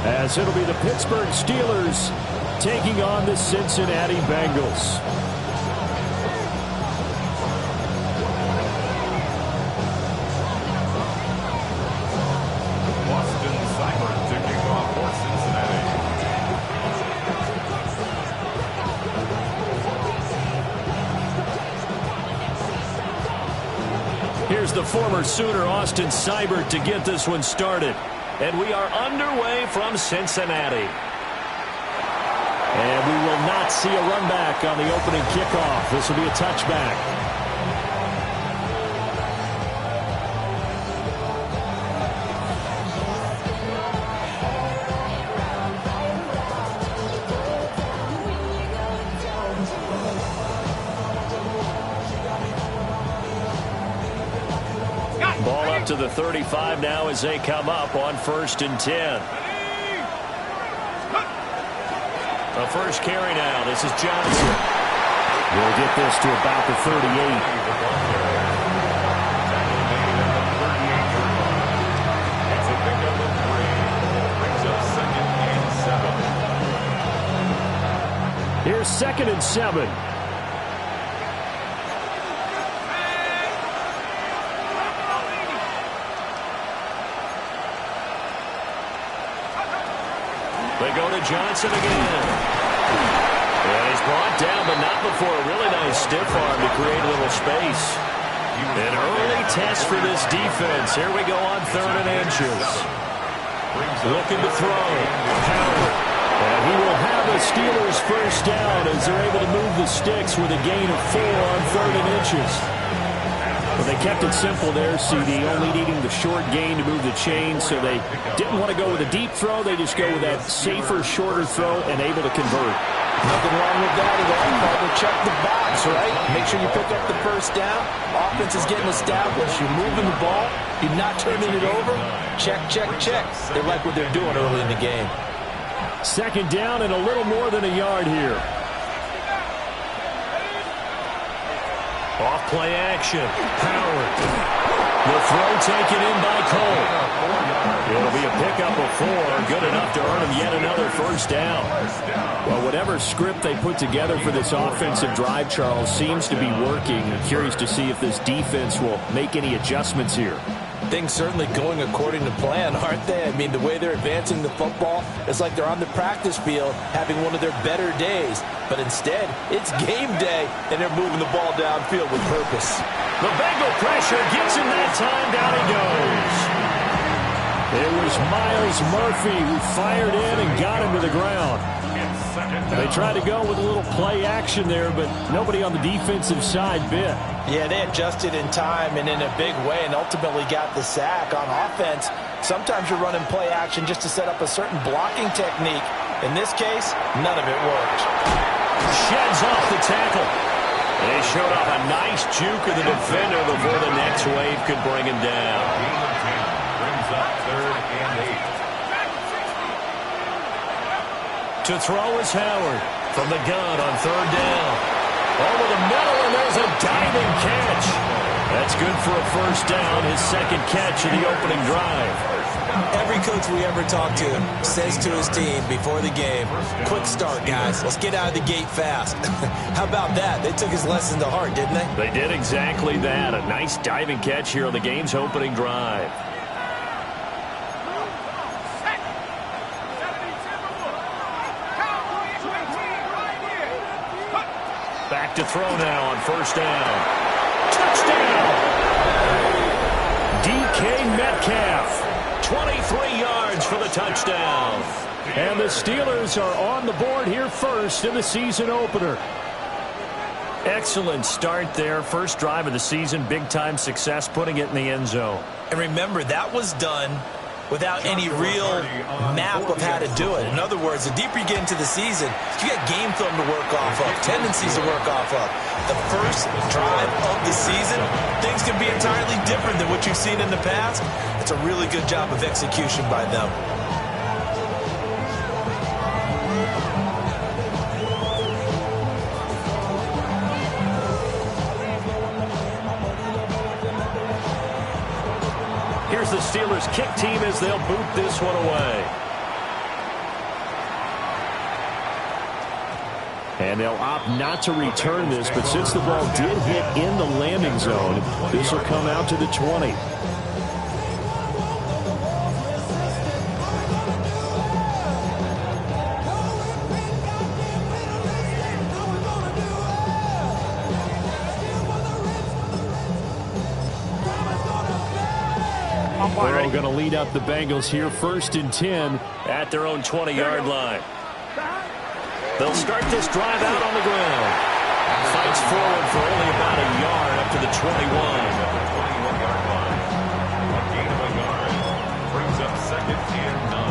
as it'll be the Pittsburgh Steelers taking on the Cincinnati Bengals. Here's the former Sooner, Austin Seibert, to get this one started. And we are underway from Cincinnati. And we will not see a run back on the opening kickoff. This will be a touchback. Ball up to the 35 now as they come up on 1st and 10. A first carry now. This is Johnson. We'll get this to about the 38. Here's 2nd and 7. They go to Johnson again. And he's brought down, but not before a really nice stiff arm to create a little space. An early test for this defense. Here we go on 3rd and inches. Looking to throw. Howard. And he will have the Steelers first down as they're able to move the sticks with a gain of 4 on 3rd and inches. But they kept it simple there, CD, only needing the short gain to move the chain, so they didn't want to go with a deep throw. They just go with that safer, shorter throw and able to convert. Nothing wrong with that at all. Partner, check the box, right? Make sure you pick up the first down. Offense is getting established. You're moving the ball. You're not turning it over. Check, check, check. They like what they're doing early in the game. 2nd down and a little more than a yard here. Off play action. Howard. The throw taken in by Cole. It'll be a pickup of 4. Good enough to earn him yet another first down. Well, whatever script they put together for this offensive drive, Charles, seems to be working. I'm curious to see if this defense will make any adjustments here. Things certainly going according to plan, aren't they? I mean, the way they're advancing the football, it's like they're on the practice field having one of their better days. But instead, it's game day, and they're moving the ball downfield with purpose. The Bengal pressure gets him that time. Down he goes. It was Myles Murphy who fired in and got him to the ground. They tried to go with a little play action there, but nobody on the defensive side bit. Yeah, they adjusted in time and in a big way and ultimately got the sack. On offense, sometimes you're running play action just to set up a certain blocking technique. In this case, none of it worked. Sheds off the tackle. They showed off a nice juke of the defender before the next wave could bring him down. Brings up 3rd and 8. To throw is Howard from the gun on 3rd down. Over the middle, and there's a diving catch. That's good for a first down, his 2nd catch of the opening drive. Every coach we ever talk to says to his team before the game, quick start, guys. Let's get out of the gate fast. How about that? They took his lesson to heart, didn't they? They did exactly that. A nice diving catch here on the game's opening drive. Back to throw now on 1st down. Touchdown! DK Metcalf. 23 yards for the touchdown. And the Steelers are on the board here first in the season opener. Excellent start there. First drive of the season. Big-time success putting it in the end zone. And remember, that was done without any real map of how to do it. In other words, the deeper you get into the season, you got game film to work off of, tendencies to work off of. The first drive of the season, things can be entirely different than what you've seen in the past. It's a really good job of execution by them. Here's the Steelers kick team as they'll boot this one away. And they'll opt not to return this, but since the ball did hit in the landing zone, this will come out to the 20. Burrow going to lead up the Bengals here, 1st and 10 at their own 20-yard line. They'll start this drive out on the ground. Fights forward for only about a yard up to the 21. Yard line. A gain of a yard brings up 2nd and 9.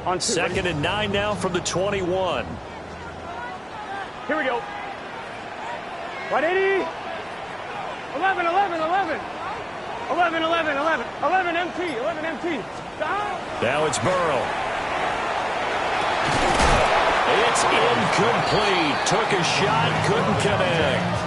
On 2nd and 9 now from the 21. Here we go. 180. 11, 11, 11. 11, 11, 11. 11 MT, 11 MT. Down. Now it's Burrow. It's incomplete. Took a shot, couldn't connect.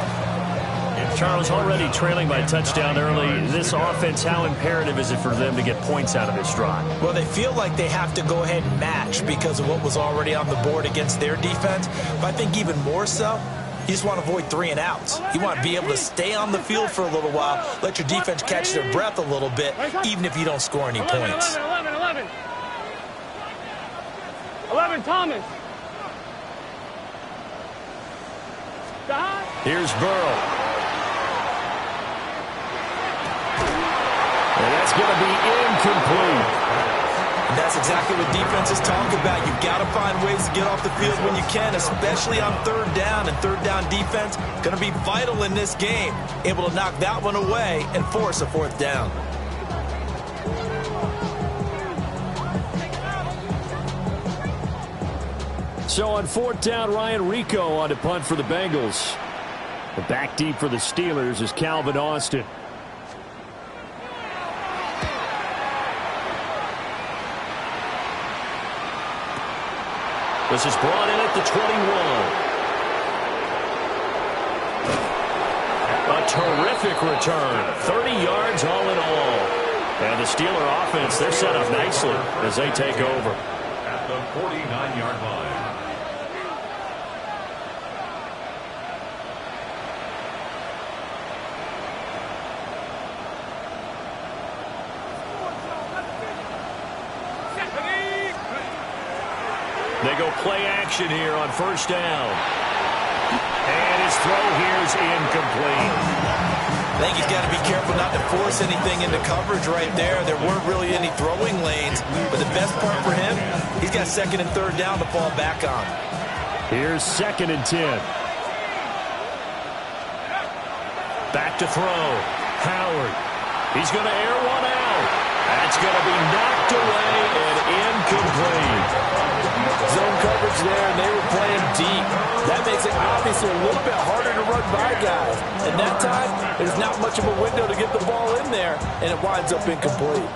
Charles, already trailing by touchdown early. This offense, how imperative is it for them to get points out of this drive? Well, they feel like they have to go ahead and match because of what was already on the board against their defense. But I think even more so, you just want to avoid 3 and outs. You want to be able to stay on the field for a little while, let your defense catch their breath a little bit, even if you don't score any points. 11, 11, 11. 11, Thomas. Down. Here's Burrow. And that's going to be incomplete. And that's exactly what defenses talk about. You've got to find ways to get off the field when you can, especially on 3rd down. And 3rd down defense going to be vital in this game. Able to knock that one away and force a 4th down. So on 4th down, Ryan Rico on to punt for the Bengals. The back deep for the Steelers is Calvin Austin. This is brought in at the 21. A terrific return. 30 yards all in all. And the Steeler offense, they're set up nicely as they take over. At the 49-yard line. They go play action here on 1st down. And his throw here is incomplete. I think he's got to be careful not to force anything into coverage right there. There weren't really any throwing lanes. But the best part for him, he's got 2nd and 3rd down to fall back on. Here's 2nd and 10. Back to throw. Howard. He's going to air one out. That's going to be knocked away and incomplete. Zone coverage there, and they were playing deep. That makes it obviously a little bit harder to run by guys. And that time, there's not much of a window to get the ball in there, and it winds up incomplete.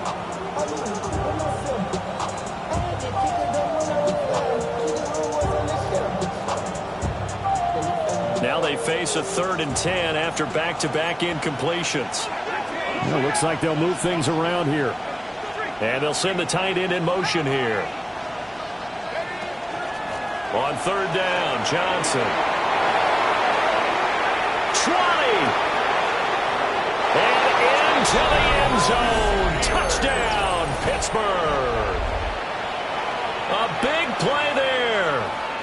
Now they face a 3rd and 10 after back-to-back incompletions. Well, looks like they'll move things around here. And they'll send the tight end in motion here. On 3rd down, Johnson. 20. And into the end zone. Touchdown, Pittsburgh. A big play there.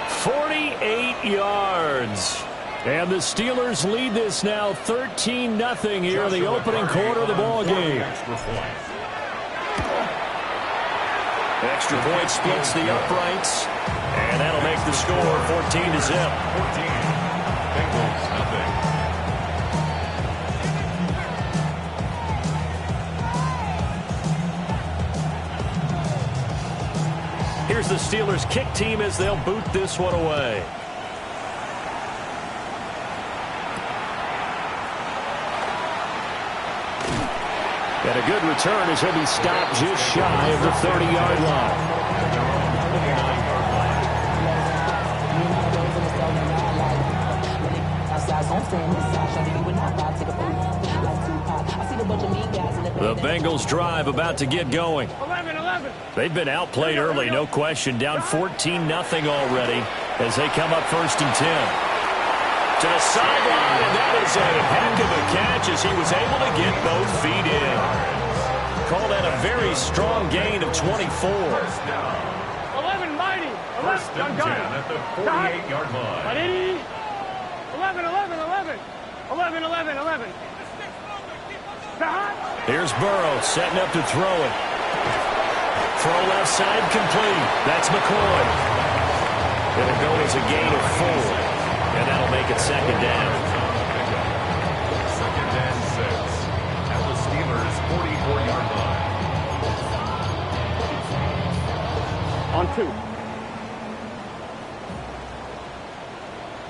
48 yards. And the Steelers lead this now 13-0 here in the opening quarter of the ball game. Extra point splits the uprights. And that'll make the score 14-0. 14. Bengals, nothing. Here's the Steelers kick team as they'll boot this one away. And a good return as he'll be stopped just shy of the 30-yard line. The Bengals drive about to get going. 11. They've been outplayed early, no question. Down 14-0 already as they come up 1st and 10. To the sideline, and that is a heck of a catch as he was able to get both feet in. Call that a very strong gain of 24. 11, mighty. 11, First and 10 at the 48-yard line. 11. Here's Burrow setting up to throw it. Throw left side complete. That's McCoy. It'll go as a gain of 4. And that'll make it 2nd down. 2nd and 6 at the Steelers' 44-yard line. On 2.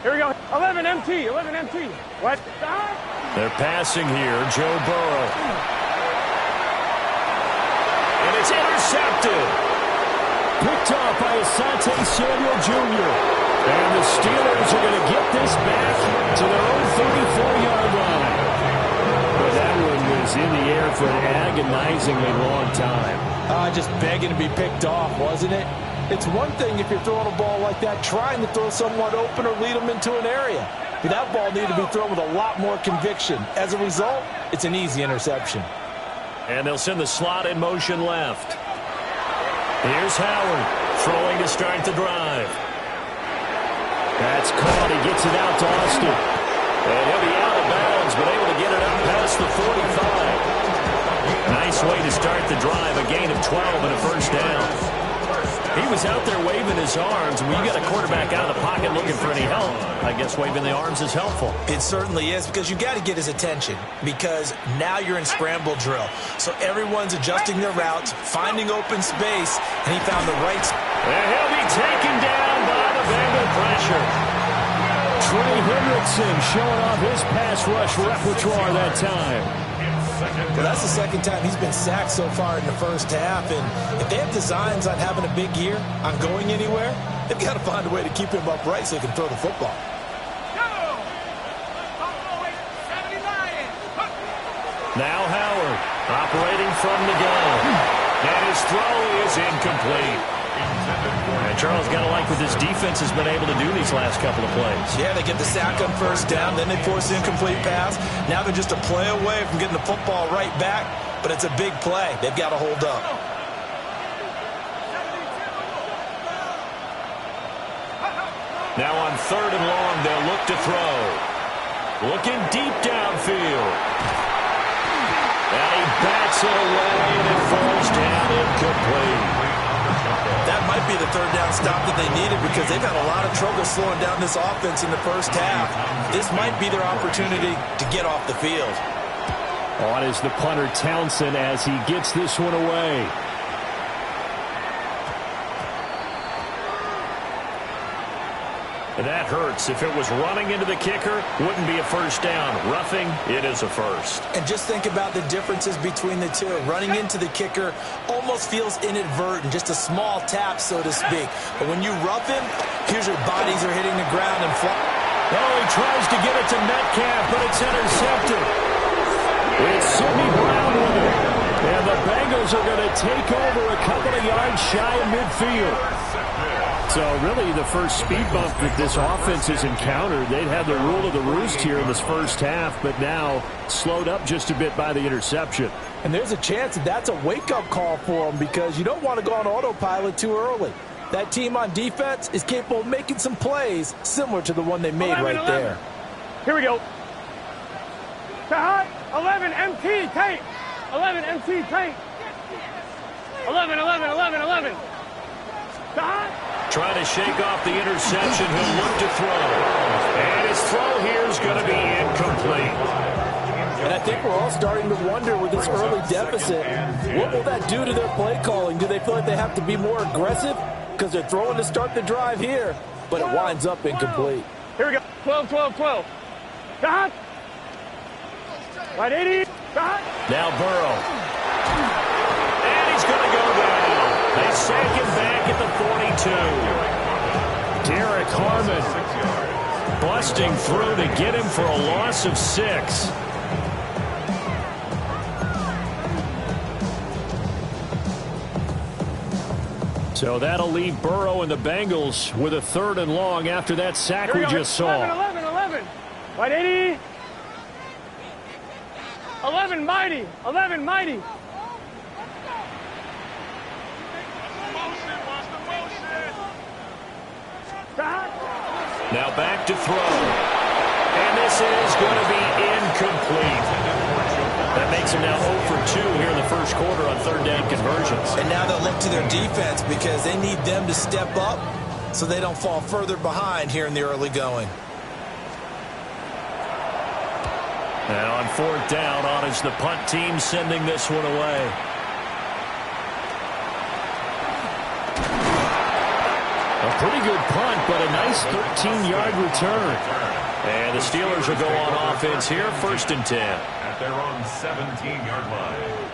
Here we go. 11 MT. What? They're passing here. Joe Burrow. And it's intercepted. Picked off by Asante Samuel Jr. And the Steelers are going to get this back to their own 34-yard line. But that one was in the air for an agonizingly long time. Just begging to be picked off, wasn't it? It's one thing if you're throwing a ball like that, trying to throw someone open or lead them into an area. But that ball needed to be thrown with a lot more conviction. As a result, it's an easy interception. And they'll send the slot in motion left. Here's Howard throwing to start the drive. That's caught. He gets it out to Austin. And he'll be out of bounds, but able to get it up past the 45. Nice way to start the drive. A gain of 12 and a 1st down. He was out there waving his arms. When you got a quarterback out of the pocket looking for any help, I guess waving the arms is helpful. It certainly is, because you got to get his attention, because now you're in scramble drill. So everyone's adjusting their routes, finding open space, and he found the right. And he'll be taken down by the Bengal pressure. Trey Hendrickson showing off his pass rush repertoire that time. Well, that's the 2nd time he's been sacked so far in the 1st half. And if they have designs on having a big year, on going anywhere, they've got to find a way to keep him upright so he can throw the football. Now Howard operating from the gun. And his throw is incomplete. And Charles got to like what this defense has been able to do these last couple of plays. Yeah, they get the sack on 1st down, then they force the incomplete pass. Now they're just a play away from getting the football right back, but it's a big play. They've got to hold up. Now on 3rd and long, they'll look to throw. Looking deep downfield. And he bats it away, and it falls down incomplete. That might be the 3rd down stop that they needed, because they've had a lot of trouble slowing down this offense in the 1st half. This might be their opportunity to get off the field. On is the punter Townsend as he gets this one away. That hurts. If it was running into the kicker, wouldn't be a 1st down. Roughing, it is a 1st. And just think about the differences between the two. Running into the kicker almost feels inadvertent, just a small tap, so to speak. But when you rough him, here's your bodies are hitting the ground and fly. Oh, he tries to get it to Metcalf, but it's intercepted. It's Sidney Brown with it. And the Bengals are going to take over a couple of yards shy of midfield. So really the first speed bump that this offense has encountered. They'd had the rule of the roost here in this 1st half, but now slowed up just a bit by the interception. And there's a chance that that's a wake-up call for them, because you don't want to go on autopilot too early. That team on defense is capable of making some plays similar to the one they made 11. There. Here we go. 11 MT tape. 11 MT tape. 11. Trying to shake off the interception. He'll look to throw. And his throw here is going to be incomplete. And I think we're all starting to wonder with this early deficit, what will that do to their play calling? Do they feel like they have to be more aggressive? Because they're throwing to start the drive here, but it winds up incomplete. Here we go. 12. Right 80. Now Burrow. And he's going to go down. They sack him back at the 42. Derek Harmon Busting through to get him for a loss of 6. So that'll leave Burrow and the Bengals with a 3rd and long after that sack we just saw. 11. White 80. 11 mighty. 11 mighty. Now back to throw. And this is going to be incomplete. That makes him now 0 for 2 here in the first quarter on 3rd down conversions. And now they'll look to their defense because they need them to step up so they don't fall further behind here in the early going. And on 4th down, on is the punt team sending this one away. A pretty good punt, but a nice 13-yard return. And the Steelers will go on offense here, 1st and 10. At their own 17-yard line.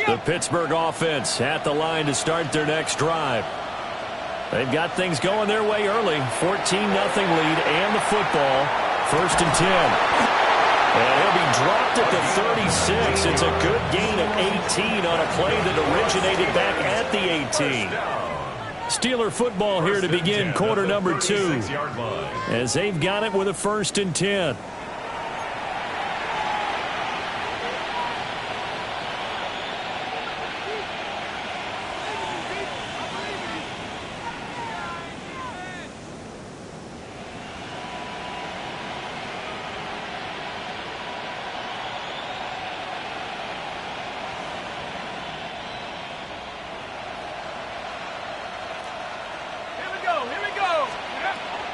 The Pittsburgh offense at the line to start their next drive. They've got things going their way early. 14-0 lead and the football. 1st and 10. And he'll be dropped at the 36. It's a good gain of 18 on a play that originated back at the 18. Steeler football here to begin quarter number 2. As they've got it with a 1st and 10.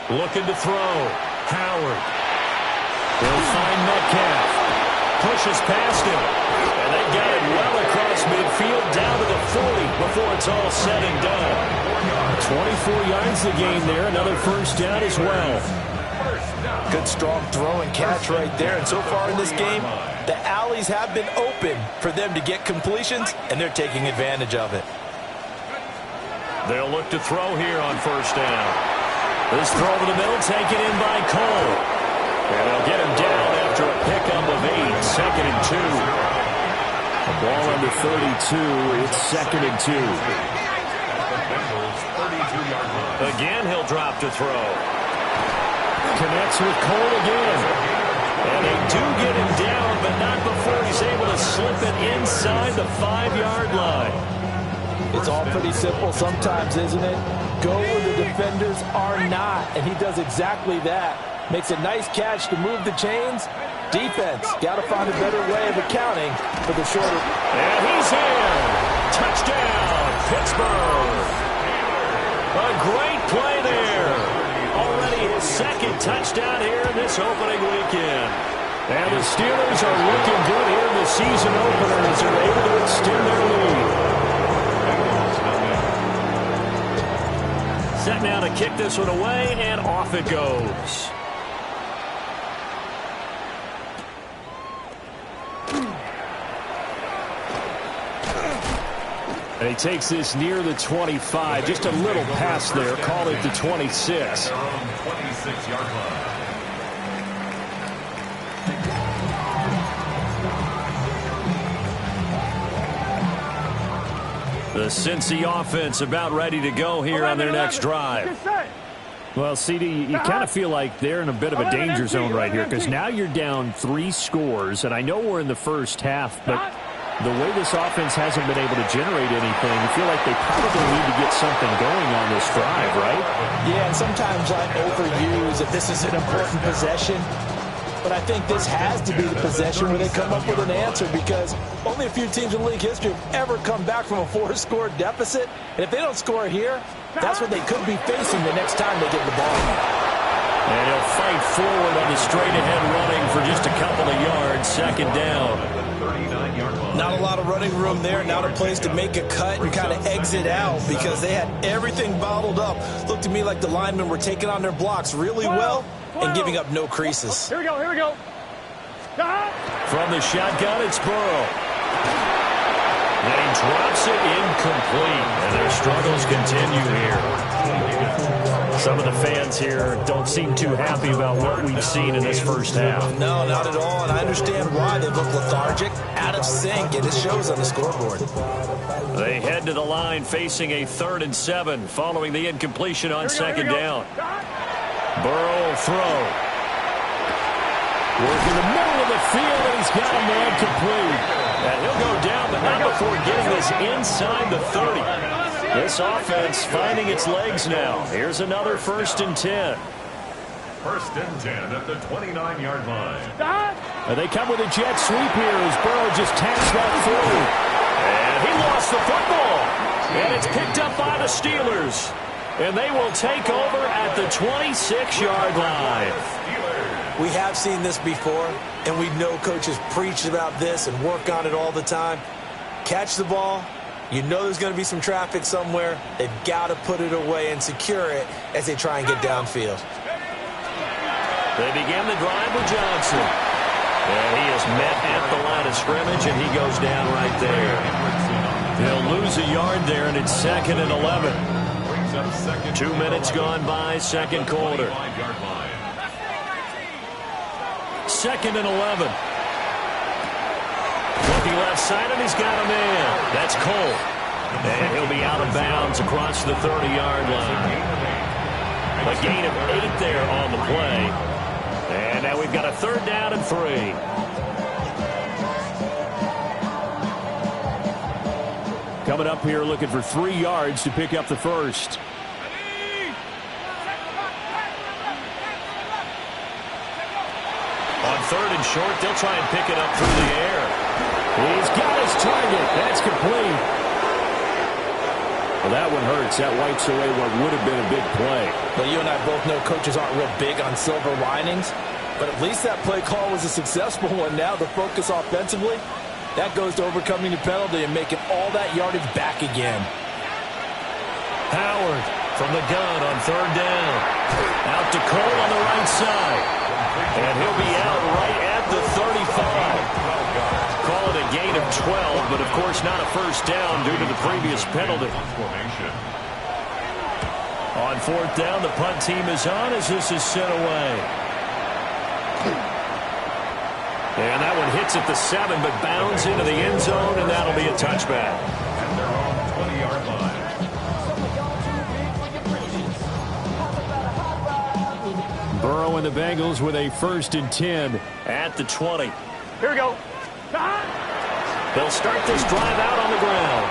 Looking to throw. Howard. They'll find Metcalf. Pushes past him. And they got it well across midfield down to the 40 before it's all said and done. 24 yards the game there. Another 1st down as well. Good strong throw and catch right there. And so far in this game, the alleys have been open for them to get completions, and they're taking advantage of it. They'll look to throw here on 1st down. This throw over the middle taken in by Cole. And they'll get him down after a pickup of 8. 2nd and 2. The ball under 32. It's 2nd and 2. Again, he'll drop to throw. Connects with Cole again. And they do get him down, but not before he's able to slip it inside the 5-yard line. It's all pretty simple sometimes, isn't it? Go where the defenders are not, and he does exactly that. Makes a nice catch to move the chains. Defense, got to find a better way of accounting for the shorter. And he's in. Touchdown, Pittsburgh. A great play there. Already his 2nd touchdown here in this opening weekend. And the Steelers are looking good here in the season opener as they're able to extend their lead. Set now to kick this one away, and off it goes. And he takes this near the 25. Just a little pass there. Call it the 26. 26-yard line. The Cincy offense about ready to go here on their next drive. Well, CD, you kind of feel like they're in a bit of a danger zone right here because now you're down 3 scores, and I know we're in the first half, but the way this offense hasn't been able to generate anything, you feel like they probably need to get something going on this drive, right? Yeah, and sometimes I overuse if this is an important possession. But I think this has to be the possession where they come up with an answer because only a few teams in league history have ever come back from a 4-score deficit. And if they don't score here, that's what they could be facing the next time they get the ball. And he'll fight forward on the straight-ahead running for just a couple of yards. 2nd down. Not a lot of running room there. Not a place to make a cut and kind of exit out because they had everything bottled up. Looked to me like the linemen were taking on their blocks really well and giving up no creases. Here we go. From the shotgun, it's Burrow. And he drops it incomplete. And their struggles continue here. Some of the fans here don't seem too happy about what we've seen in this first half. No, not at all, and I understand why. They look lethargic, out of sync, and it shows on the scoreboard. They head to the line facing a 3rd and 7 following the incompletion on second down. Burrow will throw. Working the middle of the field, and he's got a man complete. And he'll go down, but not before getting this inside the 30. This offense finding its legs now. Here's another 1st and 10. 1st and 10 at the 29-yard line. And they come with a jet sweep here as Burrow just taps that forward. And he lost the football. And it's picked up by the Steelers. And they will take over at the 26-yard line. We have seen this before, and we know coaches preach about this and work on it all the time. Catch the ball. You know there's going to be some traffic somewhere. They've got to put it away and secure it as they try and get downfield. They begin the drive with Johnson. And he is met at the line of scrimmage, and he goes down right there. They'll lose a yard there, and it's 2nd and 11. 2 minutes gone by, second quarter. 2nd and 11. Looking left side, and he's got a man. That's Cole. And he'll be out of bounds across the 30-yard line. A gain of 8 there on the play. And now we've got a 3rd down and 3. Coming up here looking for 3 yards to pick up the first. On 3rd and short, they'll try and pick it up through the air. He's got his target. That's complete. Well, that one hurts. That wipes away what would have been a big play. Well, you and I both know coaches aren't real big on silver linings, but at least that play call was a successful one. Now the focus offensively, that goes to overcoming the penalty and making all that yardage back again. Howard from the gun on 3rd down. Out to Cole on the right side. And he'll be out right at the 35. Call it a gain of 12, but of course not a first down due to the previous penalty. On 4th down, the punt team is on as this is sent away. And that one hits at the 7, but bounds into the end zone, and that'll be a touchback. And they're on the 20-yard line. Burrow and the Bengals with a 1st and 10 at the 20. Here we go. They'll start this drive out on the ground.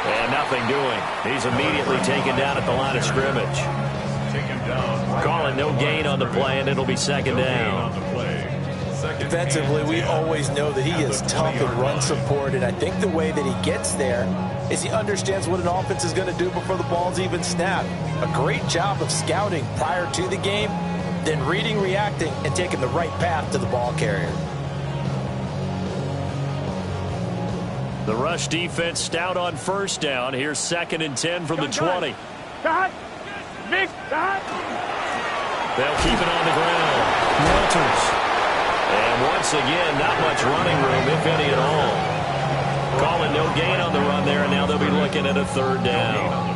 And nothing doing. He's immediately taken down at the line of scrimmage. Taken down. Calling no gain on the play, and it'll be 2nd down. Defensively, we always know that he is tough in run support, and I think the way that he gets there is he understands what an offense is going to do before the ball's even snapped. A great job of scouting prior to the game, then reading, reacting, and taking the right path to the ball carrier. The rush defense stout on 1st down. Here's 2nd and 10 from the 20. Big. They'll keep it on the ground. Walters. And once again, not much running room, if any at all. Calling no gain on the run there, and now they'll be looking at a 3rd down.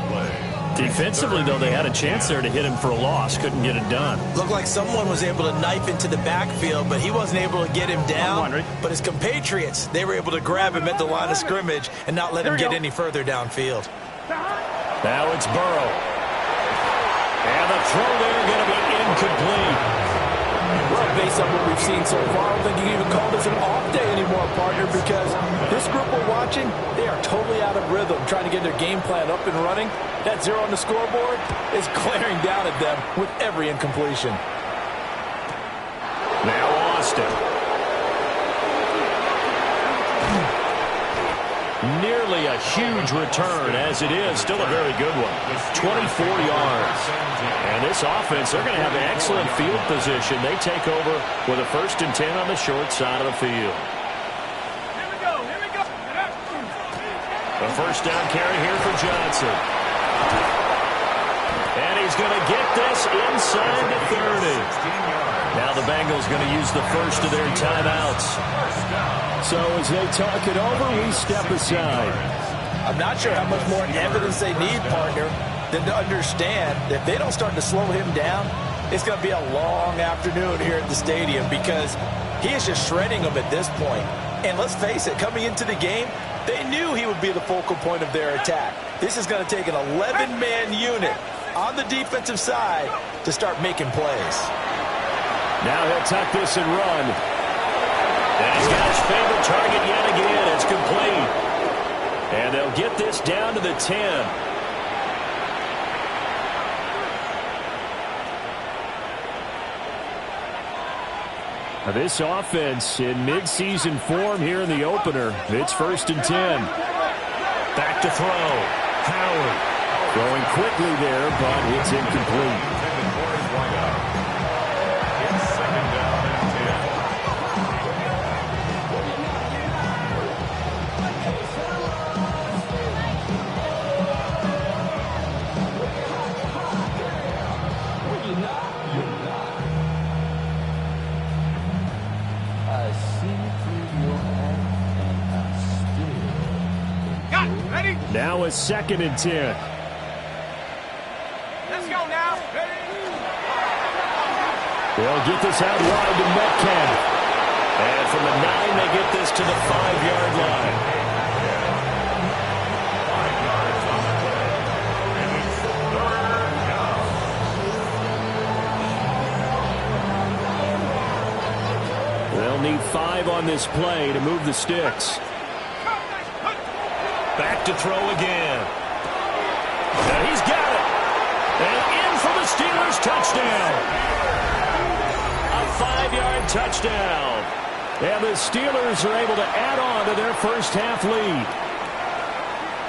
Defensively, though, they had a chance there to hit him for a loss. Couldn't get it done. Looked like someone was able to knife into the backfield, but he wasn't able to get him down. But his compatriots, they were able to grab him at the line of scrimmage and not let him get any further downfield. Now it's Burrow. And the throw there going to be incomplete. Well, based on what we've seen so far, I don't think you can even call this an off day anymore, partner, because this group we're watching, they are totally out of rhythm, trying to get their game plan up and running. That 0 on the scoreboard is glaring down at them with every incompletion. Now Austin. Nearly a huge return, as it is. Still a very good one. 24 yards. And this offense, they're going to have an excellent field position. They take over with a 1st and 10 on the short side of the field. Here we go. A 1st down carry here for Johnson. And he's going to get this inside the 30. Now the Bengals going to use the first of their timeouts. So as they talk it over, we step aside. I'm not sure how much more evidence they need, partner, than to understand that if they don't start to slow him down, it's going to be a long afternoon here at the stadium because he is just shredding them at this point. And let's face it, coming into the game, they knew he would be the focal point of their attack. This is going to take an 11-man unit on the defensive side to start making plays. Now he'll tuck this and run. And he's got his favorite target yet again. It's complete. And they'll get this down to the 10. This offense in midseason form here in the opener. It's 1st and 10. Back to throw. Howard. Throwing quickly there, but it's incomplete. Now a 2nd and 10. Let's go now. They'll get this out wide to Metcalf. And from the 9, they get this to the 5-yard line. They'll need 5 on this play to move the sticks. Back to throw again. And he's got it. And in for the Steelers touchdown. A 5-yard touchdown. And the Steelers are able to add on to their first half lead.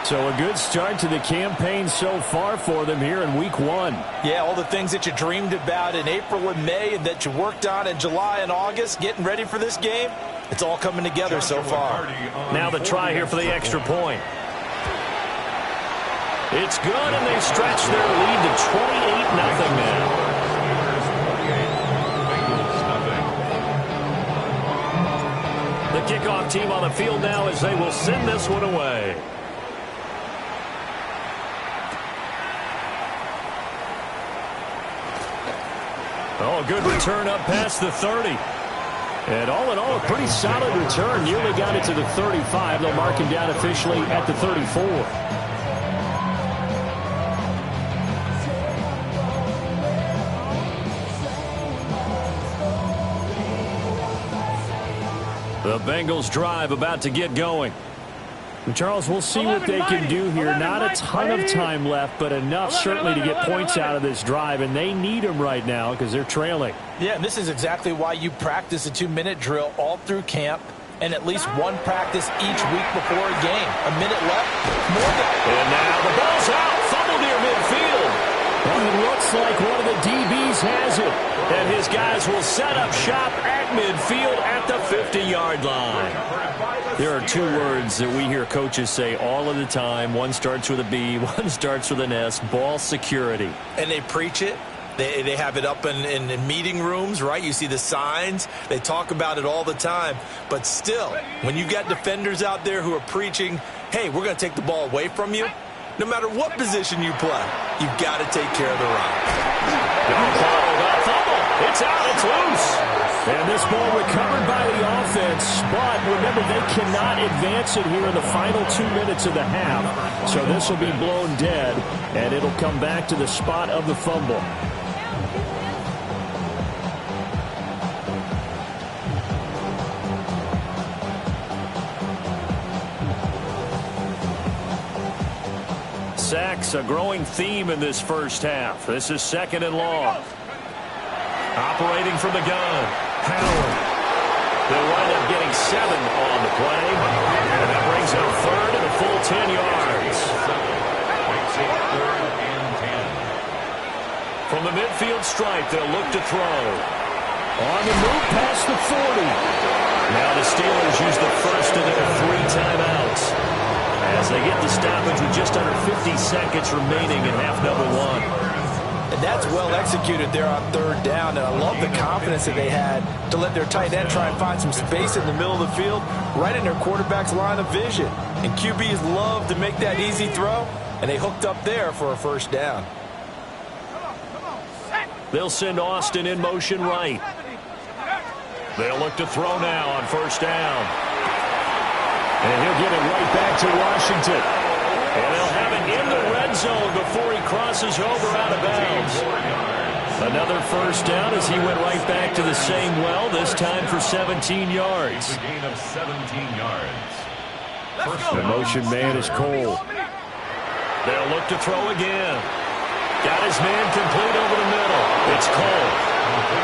So a good start to the campaign so far for them here in week 1. Yeah, all the things that you dreamed about in April and May and that you worked on in July and August, getting ready for this game, it's all coming together so far. Now the try here for the extra point. It's good, and they stretch their lead to 28-0 now. The kickoff team on the field now as they will send this one away. Oh, a good return up past the 30. And all in all, a pretty solid return. Nearly got it to the 35. They'll mark him down officially at the 34. The Bengals drive about to get going. And Charles, we'll see what they can do here. Not a ton of time left, but enough certainly to get points out of this drive, and they need them right now because they're trailing. Yeah, and this is exactly why you practice a 2-minute drill all through camp and at least one practice each week before a game. A minute left, more than... And now the ball's out, fumble near midfield. Well, it looks like one of the DBs has it. And his guys will set up shop at midfield at the 50-yard line. There are 2 words that we hear coaches say all of the time. One starts with a B, one starts with an S, ball security. And they preach it. They have it up in meeting rooms, right? You see the signs. They talk about it all the time. But still, when you got defenders out there who are preaching, hey, we're going to take the ball away from you, no matter what position you play, you've got to take care of the run. It's out, it's loose. And this ball recovered by the offense, but remember, they cannot advance it here in the final 2 minutes of the half. So this will be blown dead, and it'll come back to the spot of the fumble. Sacks, a growing theme in this first half. This is 2nd and long. Operating from the gun, Howard. They'll wind up getting 7 on the play. And that brings up 3rd and a full 10 yards. From the midfield stripe, they'll look to throw. On the move past the 40. Now the Steelers use the first of their 3 timeouts as they get the stoppage with just under 50 seconds remaining in half number 1. And that's well executed there on third down. And I love the confidence that they had to let their tight end try and find some space in the middle of the field, right in their quarterback's line of vision. And QBs love to make that easy throw, and they hooked up there for a first down. They'll send Austin in motion right. They'll look to throw now on first down. And he'll get it right back to Washington. And they'll have it in the red zone before he crosses over out of bounds. Another first down as he went right back to the same well, this time for 17 yards. A gain of 17 yards. The motion man is Cole. They'll look to throw again. Got his man complete over the middle. It's Cole.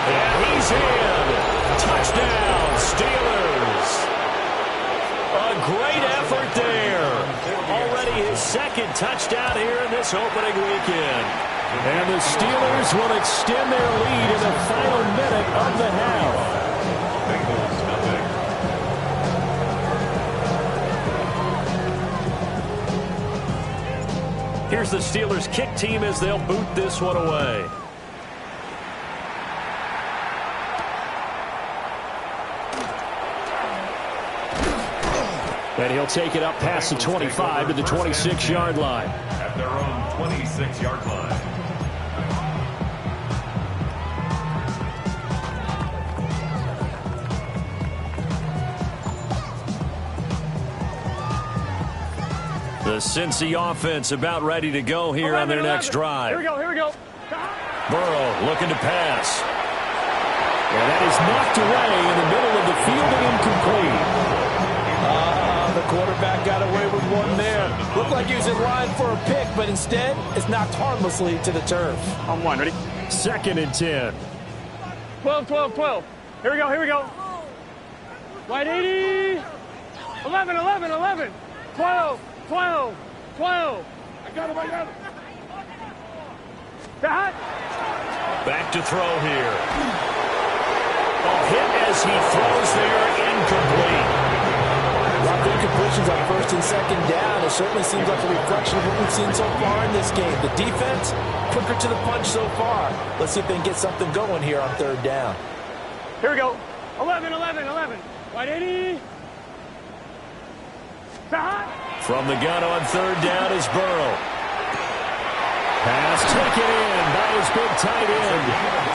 And he's in. Touchdown, Steelers. A great effort there. Already his second touchdown here in this opening weekend. And the Steelers will extend their lead in the final minute of the half. Bengals nothing. Here's the Steelers kick team as they'll boot this one away. And he'll take it up past the 25 to the 26-yard line. At their own 26-yard line. The Cincy offense about ready to go here on their next drive. Here we go, here we go. Burrow looking to pass. And that is knocked away in the middle of the field and incomplete. The quarterback got away with one there. Looked like he was in line for a pick, but instead it's knocked harmlessly to the turf. On one, ready? 2nd and 10. 12, 12, 12. Here we go, here we go. Wide 80. 11, 11, 11. 12, 12, 12. I got him, I got him. That. Back to throw here. A hit as he throws there, incomplete. A lot of incompletions on first and second down. It certainly seems like a reflection of what we've seen so far in this game. The defense, quicker to the punch so far. Let's see if they can get something going here on third down. Here we go. 11, 11, 11. Wide 80. From the gun on third down is Burrow. Pass taken in by his big tight end.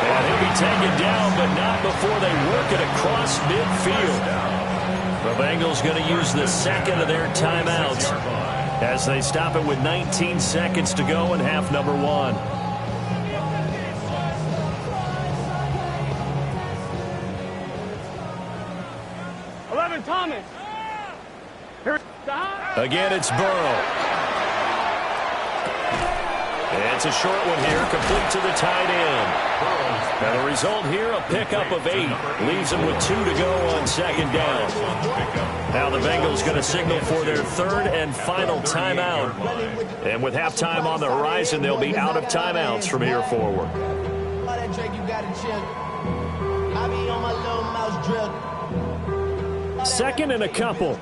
And he'll be taken down, but not before they work it across midfield. The Bengals going to use the second of their timeouts as they stop it with 19 seconds to go in half number one. Thomas. Again, it's Burrow. It's a short one here, complete to the tight end. Now the result here, a pickup of 8. Leaves them with 2 to go on second down. Now the Bengals going to signal for their third and final timeout. And with halftime on the horizon, they'll be out of timeouts from here forward. Second and a couple.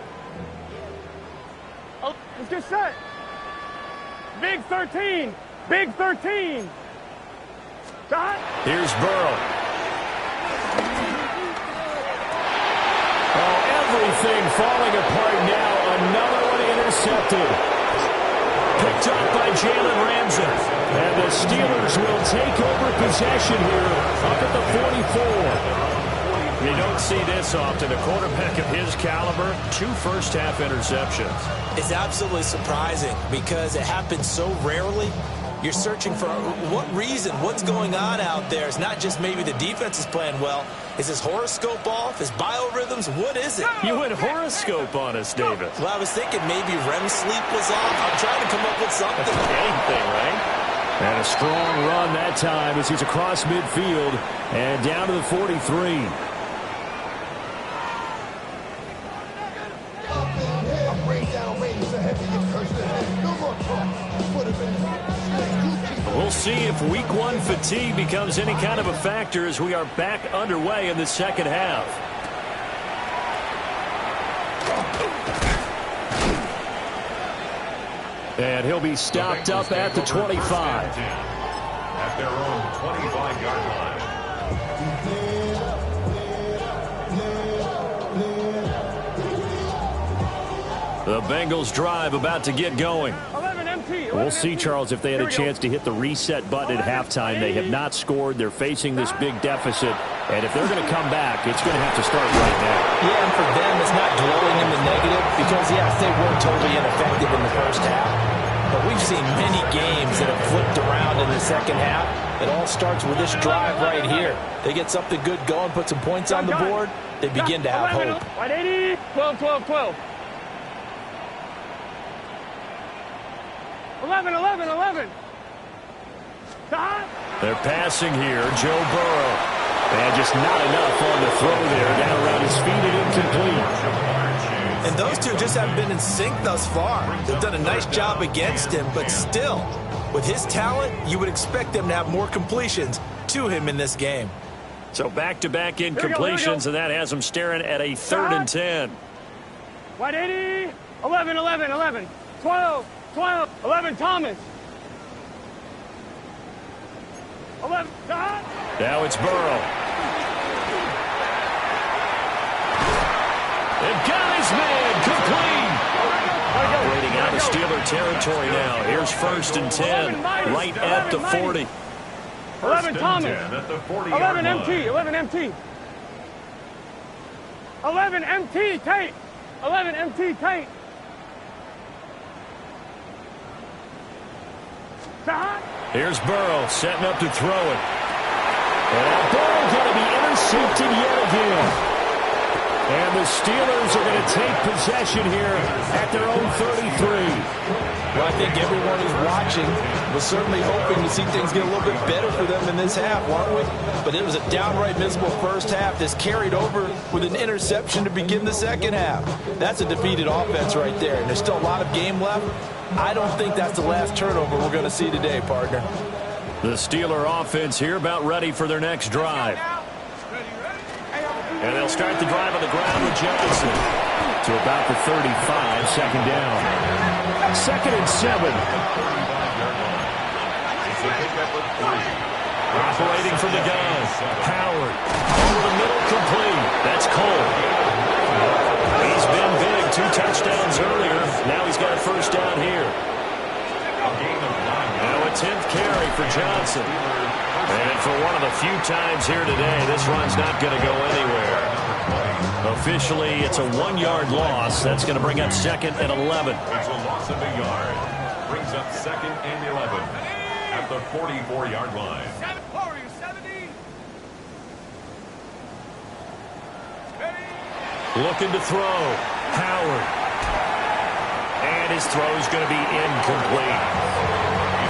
Let's get set. Big 13. Big 13. Shot. Here's Burrow. Oh, everything falling apart now. Another one intercepted. Picked up by Jalen Ramsey. And the Steelers will take over possession here up at the 44. You don't see this often. A quarterback of his caliber, 2 first-half interceptions. It's absolutely surprising because it happens so rarely. You're searching for what reason, what's going on out there. It's not just maybe the defense is playing well. Is his horoscope off? His biorhythms? What is it? You went horoscope on us, David. Well, I was thinking maybe REM sleep was off. I'm trying to come up with something. Anything, right? And a strong run that time as he's across midfield and down to the 43. We'll see if week 1 fatigue becomes any kind of a factor as we are back underway in the second half. And he'll be stopped up at the 25. At at their own 25-yard line. The Bengals drive about to get going. We'll see, Charles, if they had a chance to hit the reset button at halftime. They have not scored. They're facing this big deficit. And if they're going to come back, it's going to have to start right now. Yeah, and for them, it's not dwelling in the negative because, yes, they were totally ineffective in the first half. But we've seen many games that have flipped around in the second half. It all starts with this drive right here. They get something good going, put some points on the board, they begin to have hope. 180, 12, 12, 12. 11, 11, 11. They're passing here. Joe Burrow. And just not enough on the throw there. Down around his feet and incomplete. And those two just haven't been in sync thus far. They've done a nice job against him, but still, with his talent, you would expect them to have more completions to him in this game. So back-to-back incompletions, and that has them staring at a 3rd and 10. 180, 11, 11, 11. 12, 12, 11, Thomas. 11, Now it's Burrow. And got his man complete. Operating out of Steeler territory now. Here's 1st and 10, right at the 40. 11 Thomas. 11 MT. 11 MT. 11 MT. Tate. 11 MT. Tate. Here's Burrow setting up to throw it. And Burrow going to be intercepted yet again. And the Steelers are going to take possession here at their own 33. Well, I think everyone who's watching was certainly hoping to see things get a little bit better for them in this half, weren't we? But it was a downright miserable first half that's carried over with an interception to begin the second half. That's a defeated offense right there, and there's still a lot of game left. I don't think that's the last turnover we're going to see today, partner. The Steeler offense here about ready for their next drive. And they'll start the drive on the ground with Johnson. To about the 35, second down. 2nd and 7. Operating from the gun. Howard. Over the middle, complete. That's Cole. He's been big. 2 touchdowns earlier. Now he's got a 1st down here. Now a 10th carry for Johnson. And for one of the few times here today, this run's not going to go anywhere. Officially, it's a 1-yard loss. That's going to bring up 2nd and 11. It's a loss of a yard. Brings up 2nd and 11 at the 44-yard line. Looking to throw. Howard. And his throw is going to be incomplete.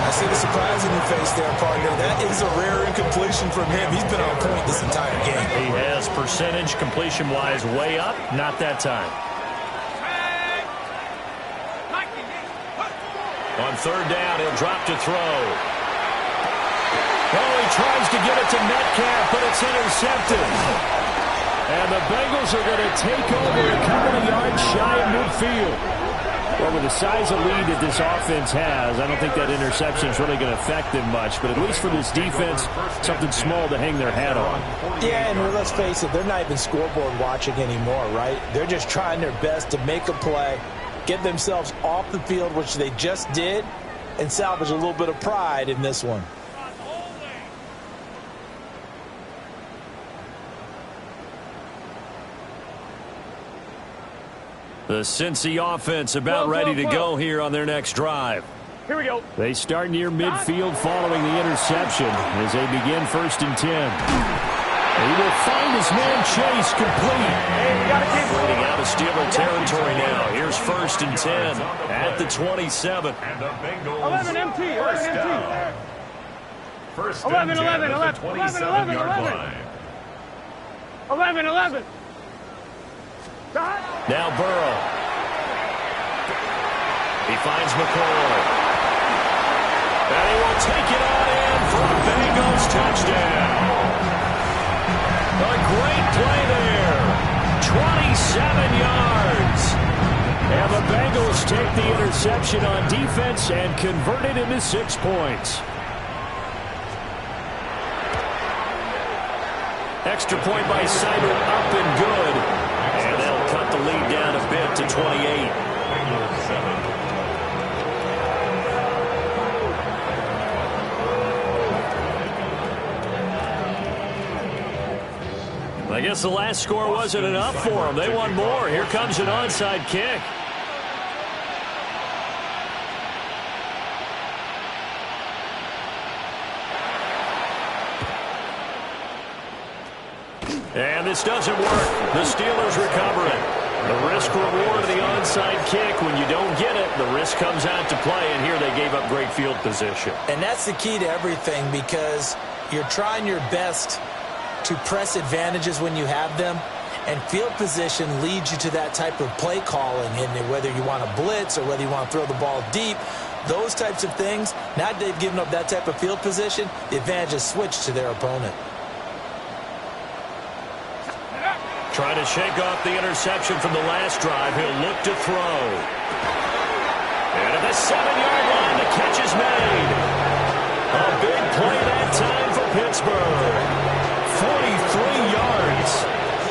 I see the surprise in your face there, partner. That is a rare incompletion from him. He's been on point this entire game. He has percentage completion-wise way up. Not that time. On 3rd down, he'll drop to throw. Oh, he tries to get it to Metcalf, but it's intercepted. And the Bengals are going to take over a couple of yards shy of midfield. Well, with the size of lead that this offense has, I don't think that interception is really going to affect them much. But at least for this defense, something small to hang their hat on. Yeah, and let's face it, they're not even scoreboard watching anymore, right? They're just trying their best to make a play, get themselves off the field, which they just did, and salvage a little bit of pride in this one. The Cincy offense about ready to go here on their next drive. Here we go. They start near midfield following the interception as they begin 1st and 10. He will find his man Chase complete. Operating out of Steeler territory now. Here's 1st and 10 at the 27. And the Bengals 11 MT. 11 MT. First 11, 11, 11, 11, 11, 11, 11. 11, 11. Now Burrow. He finds McCoy. And he will take it on in for a Bengals touchdown. A great play there. 27 yards. And the Bengals take the interception on defense and convert it into 6 points. Extra point by Simon, up and good. And they'll cut the lead down a bit to 28. I guess the last score wasn't enough for them. They want more. Here comes an onside kick. And this doesn't work. The Steelers recover it. The risk-reward of the onside kick. When you don't get it, the risk comes out to play, and here they gave up great field position. And that's the key to everything, because you're trying your best to press advantages when you have them, and field position leads you to that type of play calling, and whether you want to blitz or whether you want to throw the ball deep, those types of things. Now they've given up that type of field position, the advantage is switched to their opponent. Trying to shake off the interception from the last drive. He'll look to throw. And at the 7-yard line, the catch is made. A big play that time for Pittsburgh. 43 yards.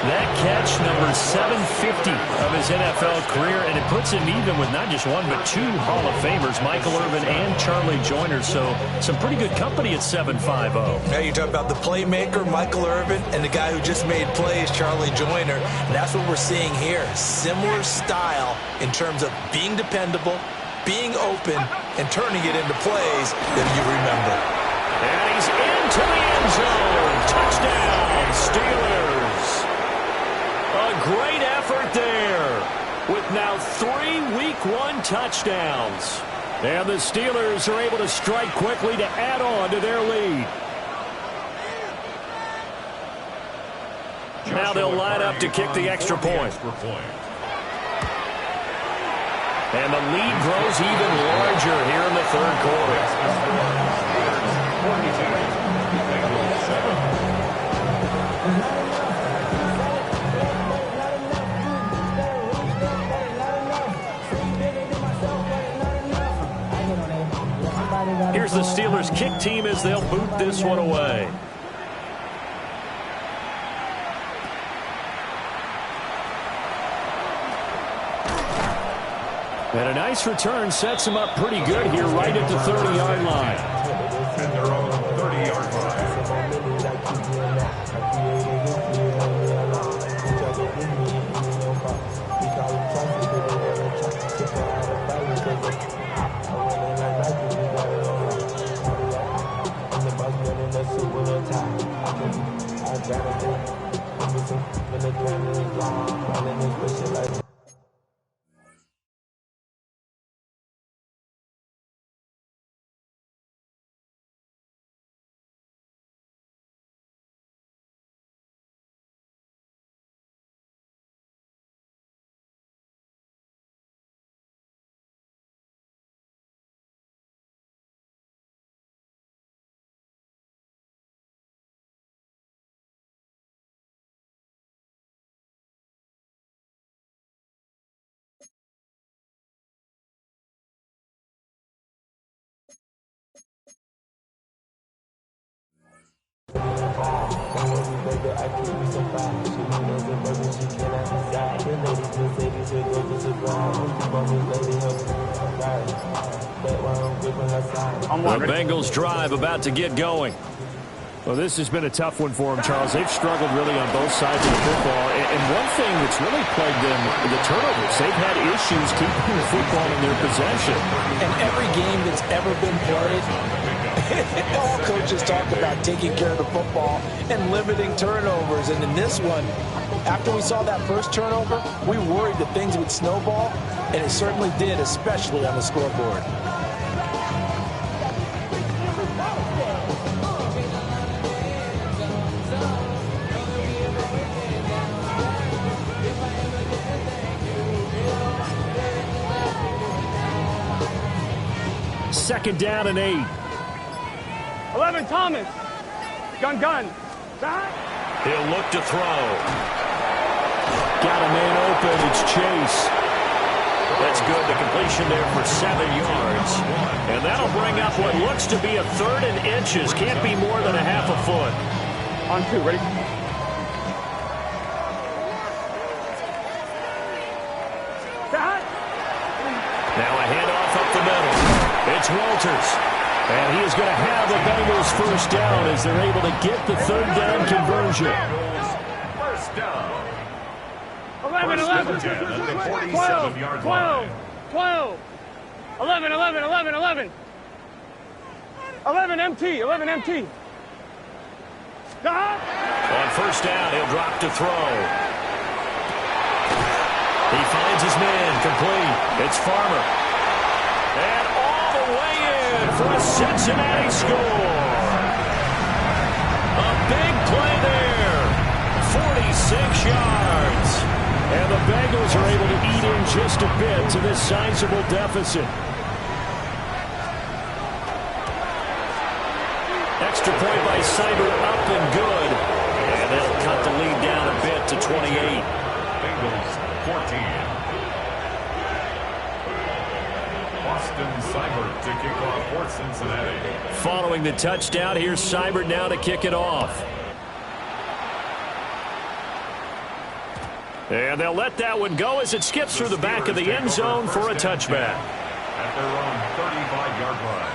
That catch, number 750 of his NFL career, and it puts him even with not just one but two Hall of Famers, Michael Irvin and Charlie Joyner. So some pretty good company at 750. Now you talk about the playmaker, Michael Irvin, and the guy who just made plays, Charlie Joyner. And that's what we're seeing here. Similar style in terms of being dependable, being open, and turning it into plays that you remember. And he's into the end zone. Touchdown, Steelers. A great effort there with now 3 Week 1 touchdowns. And the Steelers are able to strike quickly to add on to their lead. Now they'll line up to kick the extra point. And the lead grows even larger here in the third quarter. Here's the Steelers kick team as they'll boot this one away. And a nice return sets him up pretty good here right at the 30-yard line. And they're on the 30-yard line. The Bengals drive about to get going. Well, this has been a tough one for them, Charles. They've struggled really on both sides of the football. And one thing that's really plagued them, the turnovers. They've had issues keeping the football in their possession. And every game that's ever been played, all coaches talk about taking care of the football and limiting turnovers. And in this one, after we saw that first turnover, we worried that things would snowball, and it certainly did, especially on the scoreboard. Second down and 8. 11, Thomas. Gun. He'll look to throw. Got a man open. It's Chase. That's good. The completion there for 7 yards. And that'll bring up what looks to be a 3rd and inches. Can't be more than a half a foot. On 2, ready? falters. And he is going to have the Bengals first down as they're able to get the third down conversion. First down. 11, 11, 12, 12, 12, 11, 11, 11, 11. 11 MT, 11 MT. On first down, he'll drop to throw. He finds his man, complete. It's Farmer. And all the way in for a Cincinnati score. A big play there. 46 yards. And the Bengals are able to eat in just a bit to this sizable deficit. Extra point by Cyber, up and good. And they'll cut the lead down a bit to 28. Bengals 14. Austin Seibert to kick off for Cincinnati. Following the touchdown, here's Seibert now to kick it off. And they'll let that one go as it skips through the back of the end zone for a touchback. At their own 35-yard line.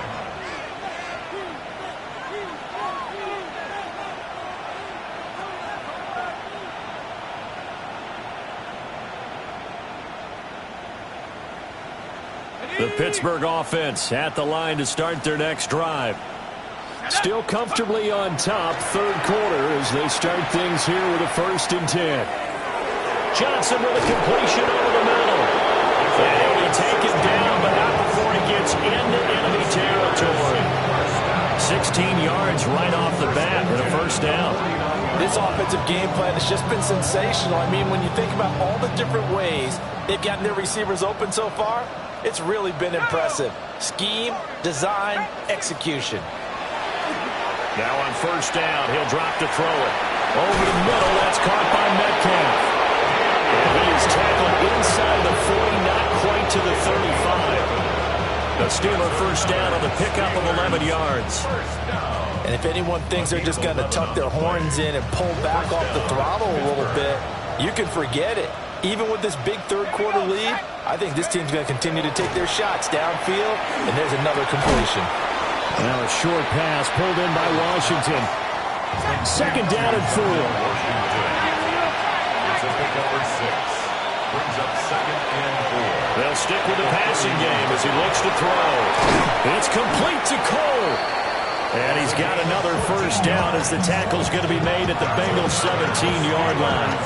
The Pittsburgh offense at the line to start their next drive. Still comfortably on top, third quarter, as they start things here with a 1st and 10. Johnson with a completion over the middle. And he'll be taken down, but not before he gets into enemy territory. 16 yards right off the bat and a first down. This offensive game plan has just been sensational. I mean, when you think about all the different ways they've gotten their receivers open so far, it's really been impressive. Scheme, design, execution. Now on first down, he'll drop to throw it. Over the middle, that's caught by Metcalf. And he is tackled inside the 40, not quite to the 35. The Steeler first down on the pickup of 11 yards. And if anyone thinks they're just going to tuck their horns in and pull back off the throttle a little bit, you can forget it. Even with this big third quarter lead, I think this team's going to continue to take their shots downfield, and there's another completion. Now a short pass pulled in by Washington. Second down and 4. It's a pick number 6. Brings up 2nd and 4. They'll stick with the passing game as he looks to throw. It's complete to Cole. And he's got another first down as the tackle's going to be made at the Bengals 17-yard line.